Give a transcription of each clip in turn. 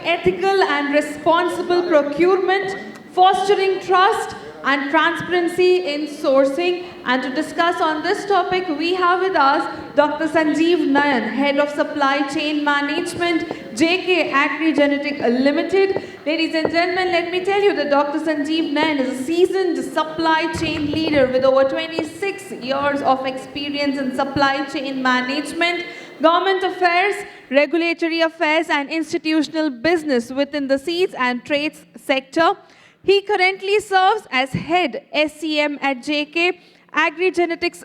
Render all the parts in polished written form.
ethical and responsible procurement, fostering trust and transparency in sourcing. And to discuss on this topic, we have with us Dr. Sanjeev Nayan, Head of Supply Chain Management, JK Agri Limited. Ladies and gentlemen, let me tell you that Dr. Sanjeev Nayan is a seasoned supply chain leader with over 26 years of experience in supply chain management, government affairs, regulatory affairs, and institutional business within the seeds and trades sector. He currently serves as head SCM at JK Agri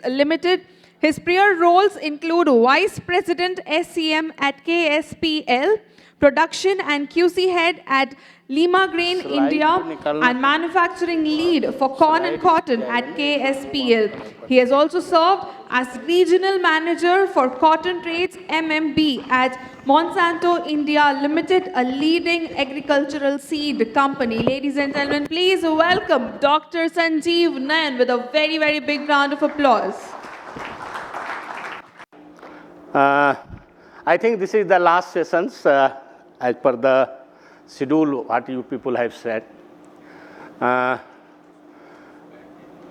Limited. His prior roles include Vice President SCM at KSPL, Production and QC Head at Lima Grain India, and Manufacturing Lead for Corn and Cotton at KSPL. He has also served as Regional Manager for Cotton Trades MMB at Monsanto India Limited, a leading agricultural seed company. Ladies and gentlemen, please welcome Dr. Sanjeev Nayan with a very, very big round of applause. I think this is the last sessions as per the schedule what you people have said.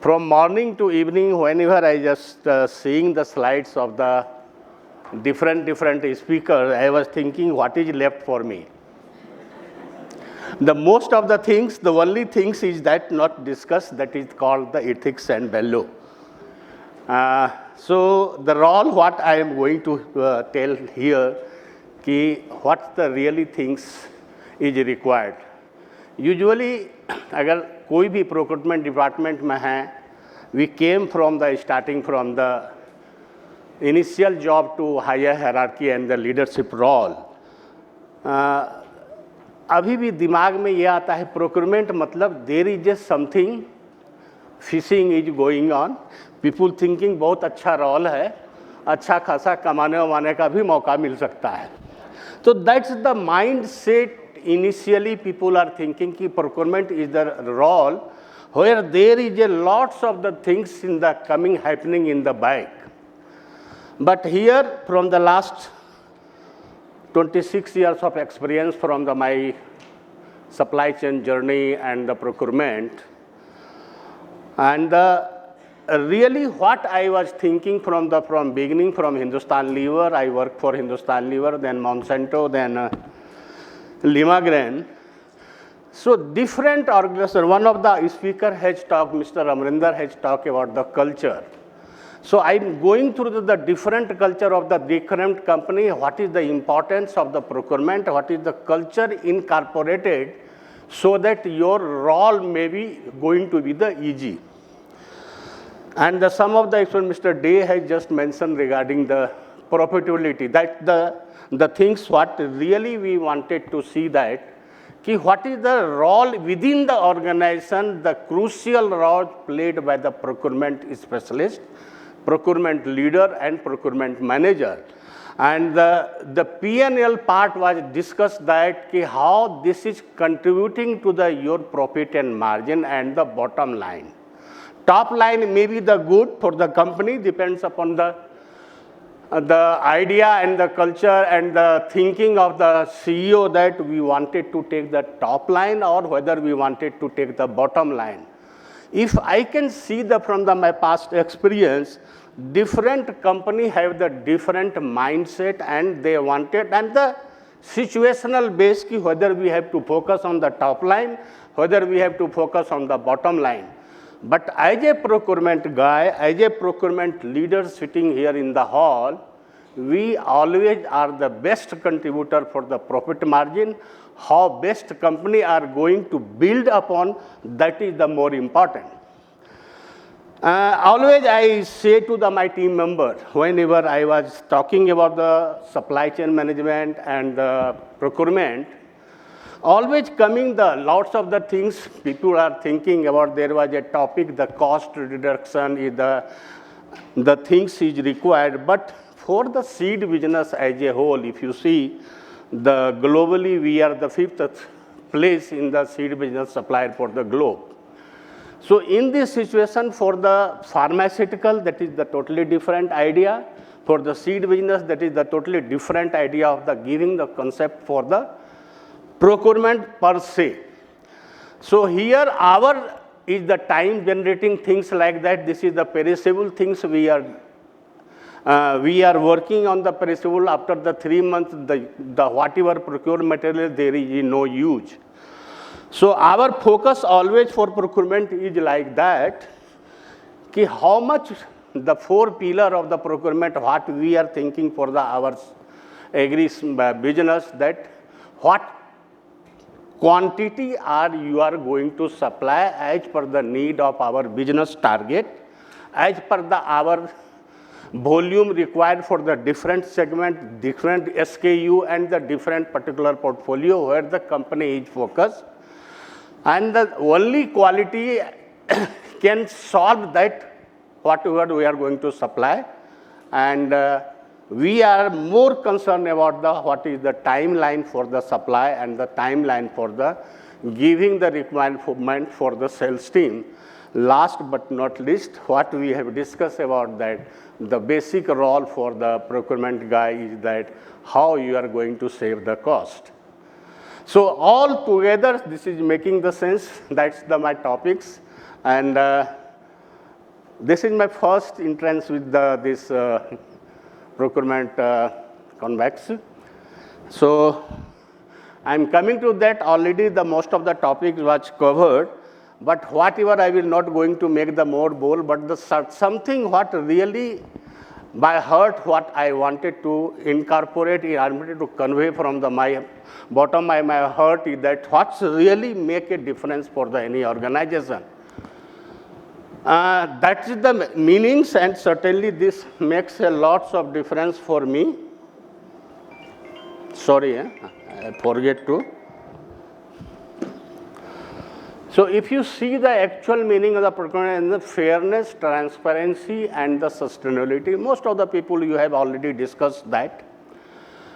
From morning to evening, whenever I just seeing the slides of the different speakers, I was thinking what is left for me. The most of the things, the only things is that not discussed, that is called the ethics and value. So the role what I am going to tell here, what the really things is required. Usually, अगर कोई भी procurement department में है, we came from the starting from the initial job to higher hierarchy and the leadership role. अभी भी दिमाग में ये आता है procurement मतलब there is just something fishing is going on. People thinking बहुत अच्छा role है, अच्छा खासा कमाने वाने का भी मौका मिल सकता है. So that's the mindset. Initially, people are thinking that procurement is the role where there is a lots of the things in the happening in the back. But here, from the last 26 years of experience from my supply chain journey and the procurement, and really what I was thinking from beginning, from Hindustan Lever, I worked for Hindustan Lever, then Monsanto, then Lima Grain. So different organizations, one of the speaker has talked, Mr. Amrinder has talked about the culture. So I'm going through the different culture of the different company, what is the importance of the procurement, what is the culture incorporated so that your role may be going to be the easy. And some of the Mr. Day has just mentioned regarding the profitability, that the things what really we wanted to see that, what is the role within the organization, the crucial role played by the procurement specialist, procurement leader and procurement manager. And the P&L part was discussed that how this is contributing to your profit and margin and the bottom line. Top line may be the good for the company, depends upon the idea and the culture and the thinking of the CEO that we wanted to take the top line or whether we wanted to take the bottom line. If I can see from my past experience, different company have the different mindset and they wanted, and the situational base, whether we have to focus on the top line, whether we have to focus on the bottom line. But as a procurement guy, as a procurement leader sitting here in the hall, we always are the best contributor for the profit margin. How best company are going to build upon, that is the more important. Always I say to my team member, whenever I was talking about the supply chain management and the procurement, always coming the lots of the things people are thinking about. There was a topic, the cost reduction is the things is required. But for the seed business as a whole, if you see, globally we are the 5th place in the seed business supplier for the globe. So in this situation, for the pharmaceutical, that is the totally different idea. For the seed business, that is the totally different idea of the giving the concept for the procurement per se. So here our is the time generating things like that. This is the perishable things we are working on the perishable. After the 3 months, the whatever procured material, there is no use. So our focus always for procurement is like that, ki how much the 4 pillar of the procurement, what we are thinking for our agri business, that what quantity you are going to supply as per the need of our business target, as per our volume required for the different segment, different SKU and the different particular portfolio where the company is focused. And the only quality can solve that whatever we are going to supply. And we are more concerned about what is the timeline for the supply and the timeline for the giving the requirement for the sales team. Last but not least, what we have discussed about that, the basic role for the procurement guy is that how you are going to save the cost. So all together, this is making the sense. That's my topics. And this is my first entrance with this procurement convex. So I'm coming to that. Already the most of the topics was covered, but whatever I will not going to make the more bold, but the something what really by heart what I wanted to incorporate, I wanted to convey from my bottom of my heart is that what's really make a difference for any organization. That is the meanings, and certainly this makes a lots of difference for me. Sorry, I forget to. So if you see the actual meaning of the procurement, the fairness, transparency, and the sustainability, most of the people you have already discussed that.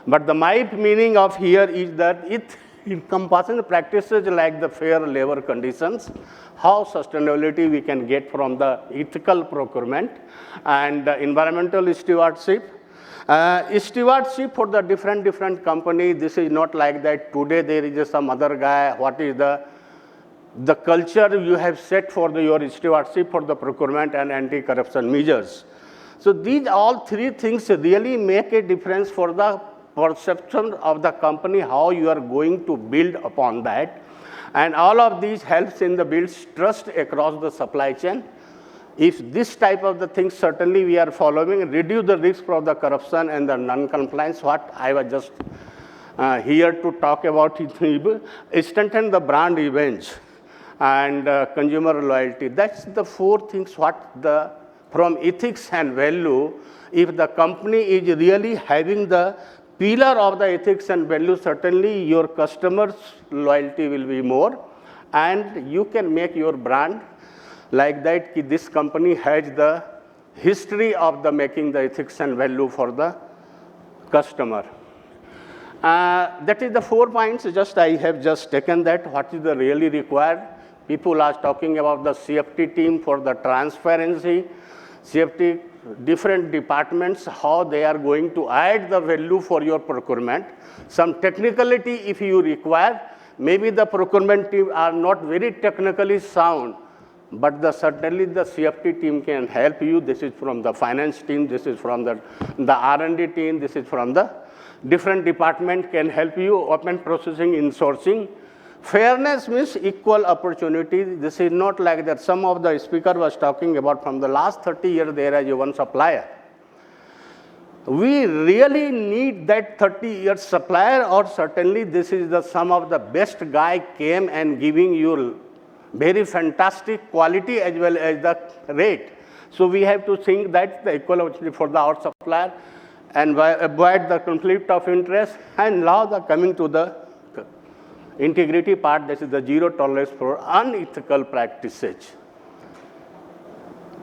But my meaning of here is that it encompasses practices like the fair labor conditions, how sustainability we can get from the ethical procurement, and environmental stewardship. Stewardship for the different company. This is not like that today there is some other guy. What is the culture you have set for your stewardship for the procurement and anti-corruption measures. So these all 3 things really make a difference for the perception of the company, how you are going to build upon that. And all of these helps in the build trust across the supply chain. If this type of the things certainly we are following, reduce the risk of the corruption and the non-compliance, what I was just here to talk about, strengthen the brand image and consumer loyalty. That's the 4 things from ethics and value. If the company is really having the pillar of the ethics and value, certainly your customers' loyalty will be more, and you can make your brand like that. This company has the history of the making the ethics and value for the customer. That is the 4 points. I have just taken that. What is the really required? People are talking about the CFT team for the transparency, CFT different departments, how they are going to add the value for your procurement. Some technicality if you require, maybe the procurement team are not very technically sound, but certainly the CFT team can help you. This is from the finance team, this is from the R&D team, this is from the different department can help you open processing, insourcing. Fairness means equal opportunity. This is not like that. Some of the speaker was talking about from the last 30 years there is one supplier. We really need that 30-year supplier, or certainly this is some of the best guy came and giving you very fantastic quality as well as the rate. So we have to think that the equal opportunity for our supplier and avoid the conflict of interest. And now coming to the integrity part, this is the zero tolerance for unethical practices.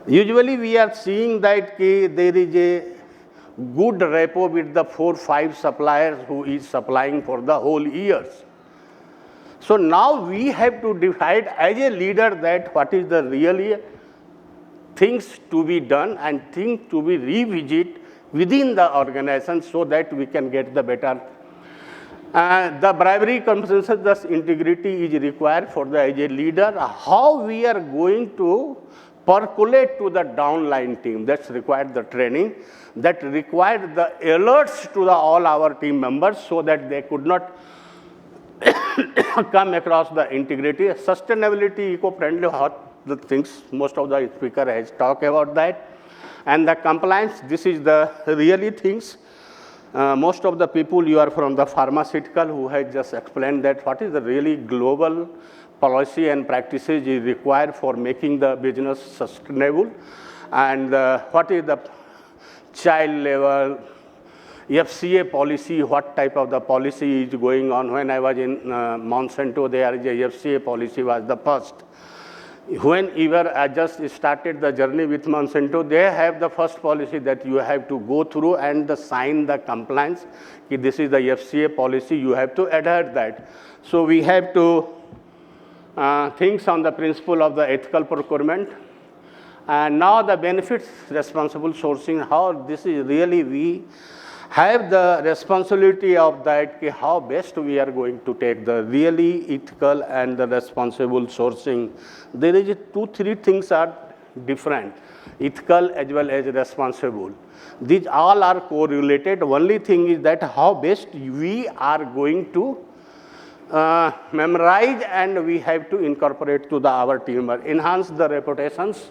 Usually we are seeing that there is a good rapport with the 4-5 suppliers who is supplying for the whole years. So now we have to decide as a leader that what is the really things to be done and things to be revisited within the organization so that we can get the better. The bribery, consensus, integrity is required for the as a leader. How we are going to percolate to the downline team, that's required the training, that required the alerts to all our team members so that they could not come across the integrity, sustainability, eco-friendly, what the things, most of the speaker has talked about that. And the compliance, this is the really things. Most of the people, you are from the pharmaceutical who has just explained that what is the really global policy and practices is required for making the business sustainable, and what is the child level FCA policy, what type of the policy is going on. When I was in Monsanto, there is a FCA policy was the first. Whenever I just started the journey with Monsanto, they have the first policy that you have to go through and sign the compliance. This is the FCA policy, you have to adhere that. So we have to think on the principle of the ethical procurement. And now the benefits responsible sourcing, how this is really we have the responsibility of that, how best we are going to take the really ethical and the responsible sourcing. There is 2-3 things are different, ethical as well as responsible. These all are correlated. Only thing is that how best we are going to memorize and we have to incorporate to our team, enhance the reputations.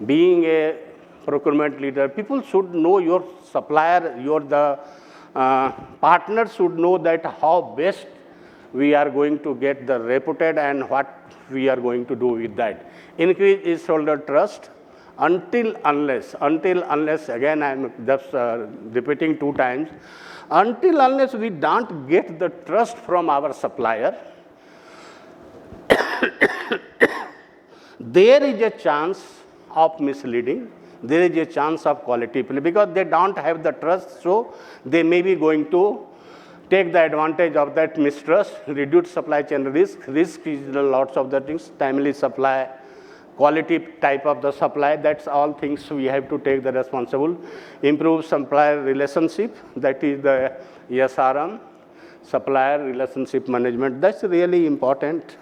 Being a procurement leader, people should know your supplier, the partner should know that how best we are going to get the reputed and what we are going to do with that. Increase is shoulder trust until unless, again I am just repeating 2 times, until unless we don't get the trust from our supplier, there is a chance of misleading. There is a chance of quality play because they don't have the trust, so they may be going to take the advantage of that mistrust, reduce supply chain risk. Risk is lots of the things, timely supply, quality type of the supply, that's all things we have to take the responsible. Improve supplier relationship, that is the SRM, supplier relationship management. That's really important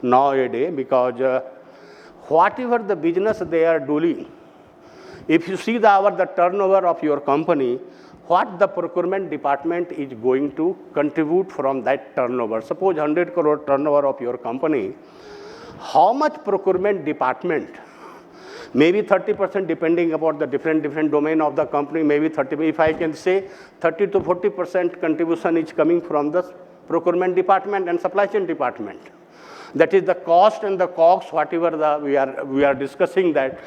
nowadays because whatever the business they are doing, if you see the turnover of your company, what the procurement department is going to contribute from that turnover. Suppose 100 crore turnover of your company, how much procurement department, maybe 30% depending upon the different domain of the company, maybe 30, if I can say 30 to 40% contribution is coming from the procurement department and supply chain department. That is the cost and the COGS, whatever we are discussing that.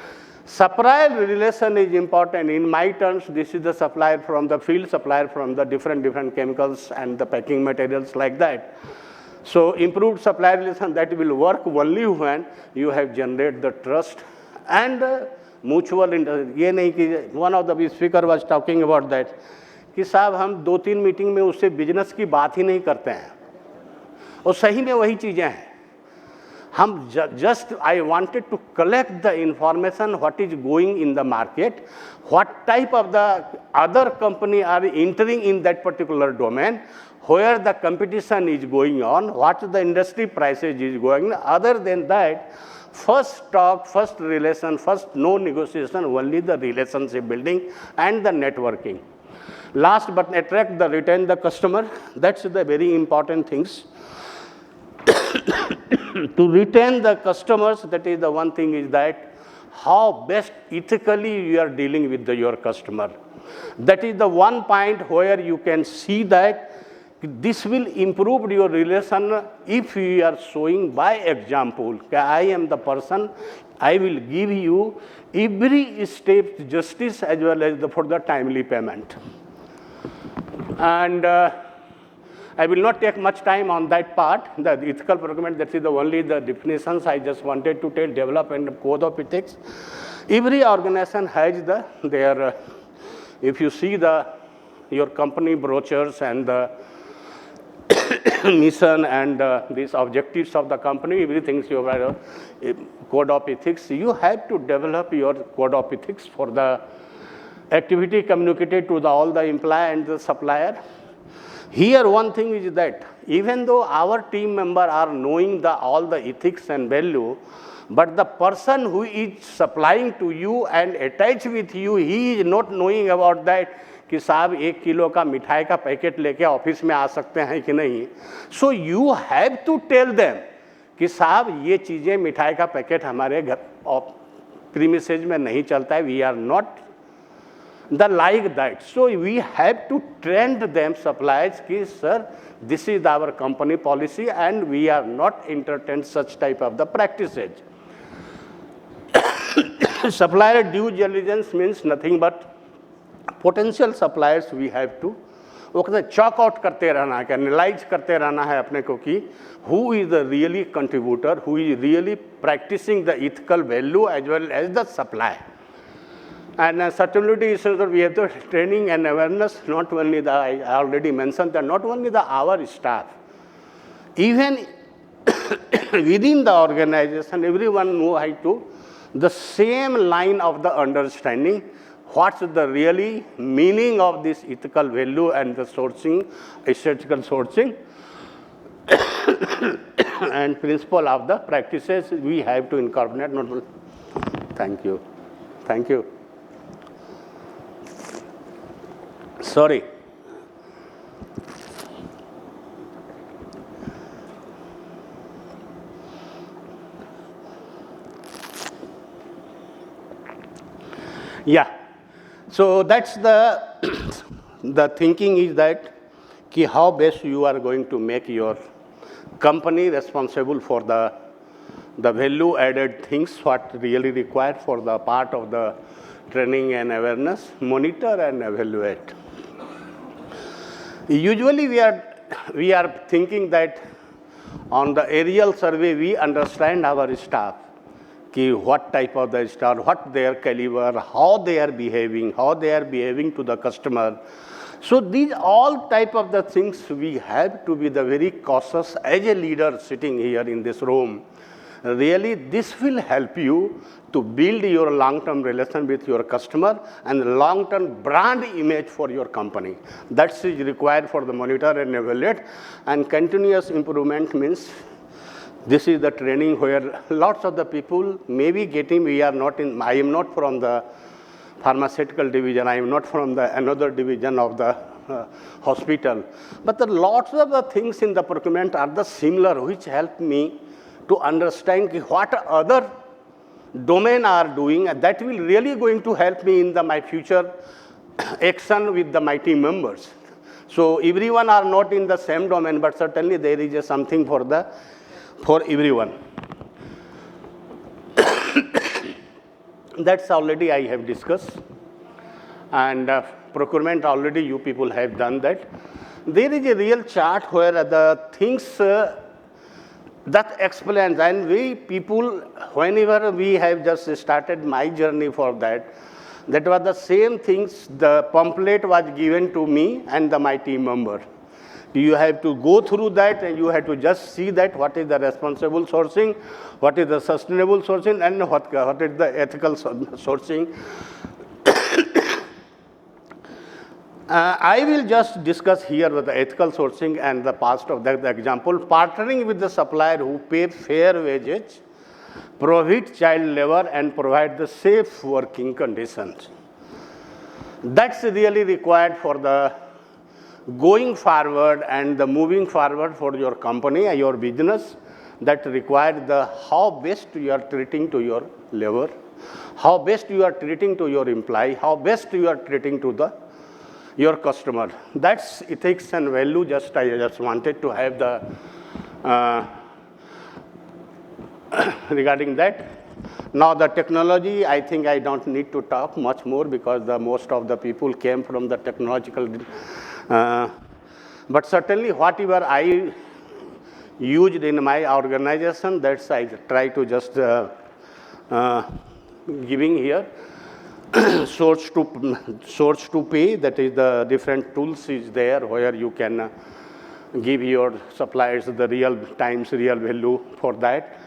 Supplier relation is important. In my terms, this is the supplier from the field, supplier from the different chemicals and the packing materials like that. So improved supplier relation, that will work only when you have generated the trust and mutual interest. ये नहीं कि one of the speaker was talking about that कि साहब हम 2-3 meeting में उससे business की बात ही नहीं करते हैं और सही में वही चीज़ें हैं. हम just I wanted to collect the information what is going in the market, what type of the other company are entering in that particular domain, where the competition is going on, what the industry prices is going. Other than that, first talk, first relation, first no negotiation, only the relationship building and the networking. Last but attract the retain the customer. That's the very important things. To retain the customers, that is the one thing is that how best ethically you are dealing with your customer. That is the one point where you can see that this will improve your relation if you are showing by example. I am the person, I will give you every step justice as well as for the timely payment. And I will not take much time on that part. The ethical procurement, that is the only the definitions I just wanted to tell, develop and code of ethics. Every organization has their, if you see your company brochures and the mission and these objectives of the company, everything you have code of ethics, you have to develop your code of ethics for the activity communicated to all the employee and the supplier. Here one thing is that even though our team member are knowing all the ethics and value, but the person who is supplying to you and attached with you, he is not knowing about that कि साहब 1 kilo का मिठाई का packet लेके office में आ सकते हैं कि नहीं. So you have to tell them कि साहब ये चीज़ें मिठाई का पैकेट हमारे घर प्रीमिसेज में नहीं चलता है. We are not the like that. So we have to train them suppliers ki sir, this is our company policy and we are not entertain such type of the practices. Supplier due diligence means nothing but potential suppliers we have to chalk out करते रहना है, analyse करते रहना है अपने को कि who is the really contributor, who is really practicing the ethical value as well as the supply. And sustainability is we have the training and awareness, not only the, I already mentioned that not only the our staff, even within the organization, everyone know how to, the same line of the understanding, what's the really meaning of this ethical value and the sourcing, ethical sourcing, and principle of the practices we have to incorporate. Not only. Thank you. Thank you. Sorry. Yeah. So that's the thinking is that ki how best you are going to make your company responsible for the value added things what really required for the part of the training and awareness, monitor and evaluate. Usually we are thinking that on the aerial survey we understand our staff, ki what type of the staff, what their caliber, how they are behaving to the customer. So these all type of the things we have to be the very cautious as a leader sitting here in this room. Really, this will help you to build your long-term relation with your customer and long-term brand image for your company. That is required for the monitor and evaluate. And continuous improvement means this is the training where lots of the people may be getting, we are not in, I am not from the pharmaceutical division, I am not from the another division of the hospital. But the lots of the things in the procurement are the similar, which help me to understand what other domain are doing, and that will really going to help me in my future action with my team members. So everyone are not in the same domain, but certainly there is something for everyone. That's already I have discussed, and procurement already you people have done that. There is a real chart where the things that explains, and we people, whenever we have just started my journey for that was the same things, the pamphlet was given to me and my team member. You have to go through that and you have to just see that what is the responsible sourcing, what is the sustainable sourcing, and what is the ethical sourcing. I will just discuss here with the ethical sourcing and the past of the example. Partnering with the supplier who pay fair wages, prohibit child labor, and provide the safe working conditions. That's really required for the going forward and the moving forward for your company and your business. That required the how best you are treating to your labor, how best you are treating to your employee, how best you are treating to your customer. That's ethics and value. I just wanted to have the regarding that. Now the technology, I think I don't need to talk much more because most of the people came from the technological. But certainly whatever I used in my organization, that's I try to just giving here. Source to pay, that is the different tools is there where you can give your suppliers the real times, real value for that.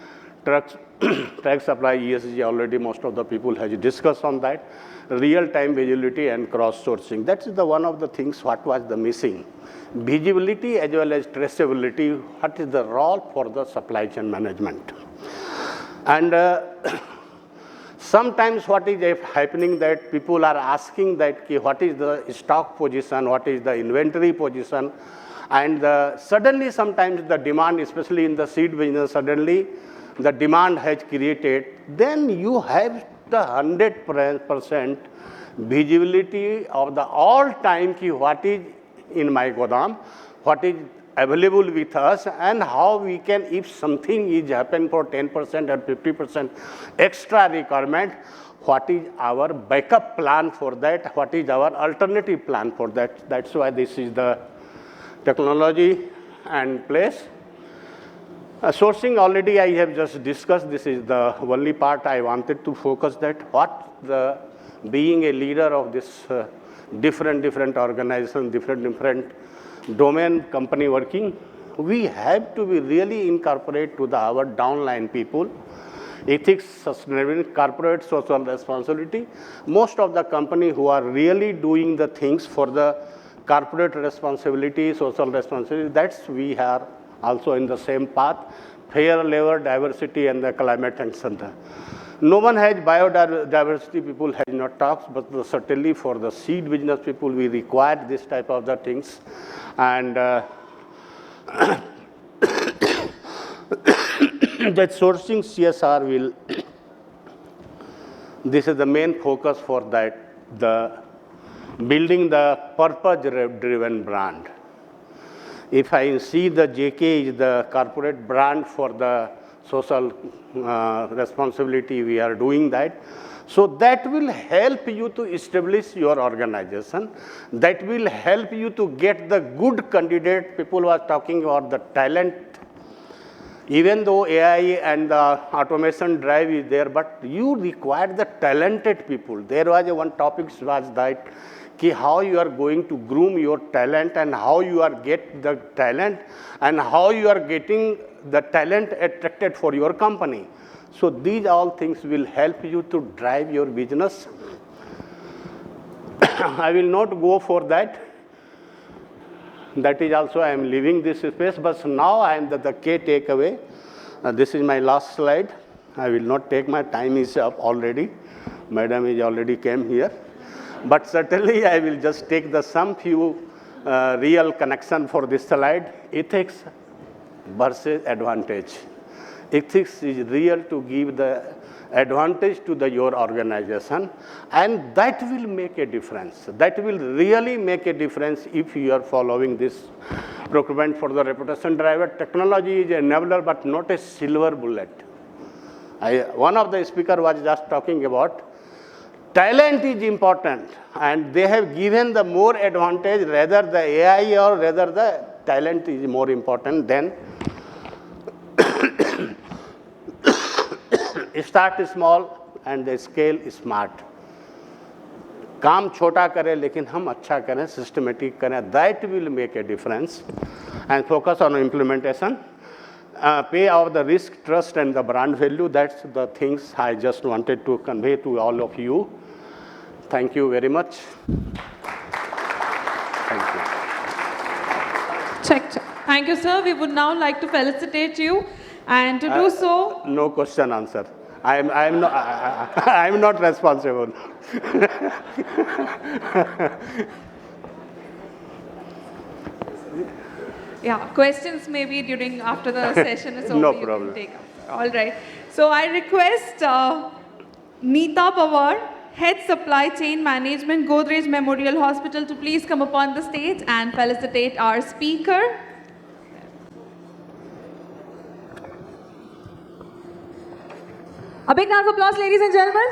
track supply, ESG, already most of the people has discussed on that. Real-time visibility and cross-sourcing. That's one of the things what was the missing. Visibility as well as traceability, what is the role for the supply chain management. And sometimes what is happening that people are asking that what is the stock position, what is the inventory position, and suddenly sometimes the demand, especially in the seed business, suddenly the demand has created, then you have the 100% visibility of the all time what is in my godam, what is available with us, and how we can, if something is happen for 10% or 50% extra requirement, what is our backup plan for that, what is our alternative plan for that. That's why this is the technology and place. Sourcing already I have just discussed. This is the only part I wanted to focus that what the being a leader of this different organization, different domain company working, we have to be really incorporate to our downline people. Ethics, sustainability, corporate social responsibility. Most of the company who are really doing the things for the corporate responsibility, social responsibility, that's we are also in the same path, fair labor, diversity, and the climate action. No one has biodiversity, people have not talked, but certainly for the seed business people, we require this type of the things. And that sourcing CSR will, this is the main focus for that, the building the purpose-driven brand. If I see the JK is the corporate brand for the social responsibility, we are doing that. So that will help you to establish your organization. That will help you to get the good candidate. People were talking about the talent. Even though AI and the automation drive is there, but you require the talented people. There was one topic was that how you are going to groom your talent and how you are get the talent and how you are getting the talent attracted for your company. So these all things will help you to drive your business. I will not go for that. That is also I am leaving this space, but now I am the key takeaway. This is my last slide. I will not take my time is up already. Madam is already came here. But certainly I will just take the some few real connection for this slide. Ethics versus advantage. Ethics is real to give the advantage to your organization, and that will make a difference. That will really make a difference if you are following this procurement for the reputation driver. Technology is an enabler, but not a silver bullet. One of the speaker was just talking about talent is important, and they have given the more advantage, rather the AI or rather the talent is more important than start small and the scale smart. काम छोटा करें लेकिन हम अच्छा करें, systematic करें, that will make a difference. And focus on implementation. Pay off the risk, trust, and the brand value. That's the things I just wanted to convey to all of you. Thank you very much. Thank you. Check. Thank you, sir. We would now like to felicitate you. And to do so... No question answer. I'm not responsible. Yeah, questions maybe after the session is over. No you problem. Can take up. All right. So I request Neeta Pawar, Head Supply Chain Management, Godrej Memorial Hospital, to please come upon the stage and felicitate our speaker. A big round of applause, ladies and gentlemen.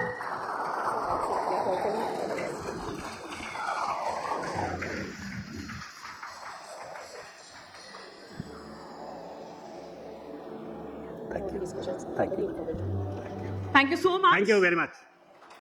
Thank you. Thank you. Thank you so much. Thank you very much.